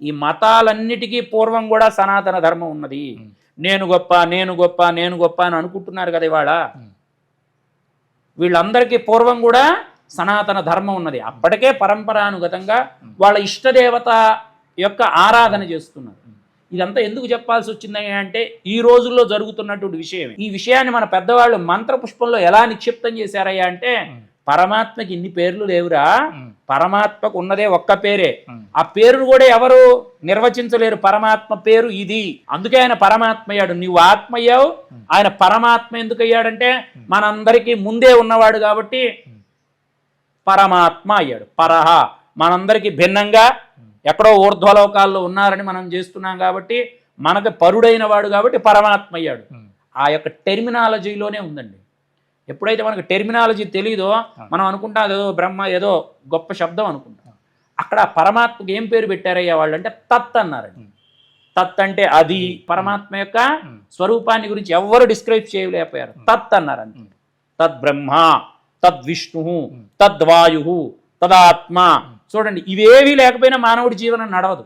ఈ మతాలన్నిటికీ పూర్వం కూడా సనాతన ధర్మం ఉన్నది. నేను గొప్ప నేను గొప్ప నేను గొప్ప అని అనుకుంటున్నారు కదా ఇవాళ. వీళ్ళందరికీ పూర్వం కూడా సనాతన ధర్మం ఉన్నది. అప్పటికే పరంపరానుగతంగా వాళ్ళ ఇష్టదేవత యొక్క ఆరాధన చేస్తున్నారు. ఇదంతా ఎందుకు చెప్పాల్సి వచ్చింది అంటే ఈ రోజుల్లో జరుగుతున్నటువంటి విషయం. ఈ విషయాన్ని మన పెద్దవాళ్ళు మంత్రపుష్పంలో ఎలా నిక్షిప్తం చేశారయ్యా అంటే, పరమాత్మకి ఇన్ని పేర్లు లేవురా, పరమాత్మకు ఉన్నదే ఒక్క పేరే. ఆ పేరును కూడా ఎవరు నిర్వచించలేరు. పరమాత్మ పేరు ఇది, అందుకే ఆయన పరమాత్మ అయ్యాడు. నువ్వు ఆత్మ అయ్యావు, ఆయన పరమాత్మ ఎందుకు అయ్యాడంటే మనందరికీ ముందే ఉన్నవాడు కాబట్టి పరమాత్మ అయ్యాడు. పరహ మనందరికీ భిన్నంగా ఎక్కడో ఊర్ధ్వలోకాల్లో ఉన్నారని మనం చేస్తున్నాం కాబట్టి మనకు పరుడైన వాడు కాబట్టి పరమాత్మ అయ్యాడు. ఆ యొక్క టెర్మినాలజీలోనే ఉందండి. ఎప్పుడైతే మనకు టెర్మినాలజీ తెలీదో మనం అనుకుంటాం ఏదో బ్రహ్మ ఏదో గొప్ప శబ్దం అనుకుంటాం. అక్కడ పరమాత్మకి ఏం పేరు పెట్టారయ్యా వాళ్ళు అంటే తత్ అన్నారండి. తత్ అంటే అది. పరమాత్మ యొక్క స్వరూపాన్ని గురించి ఎవరు డిస్క్రైబ్ చేయలేకపోయారు. తత్ అన్నారంటే తద్ బ్రహ్మ, తద్ విష్ణు, తద్వాయు, తదాత్మ. చూడండి, ఇవేవీ లేకపోయినా మానవుడి జీవనం నడవదు.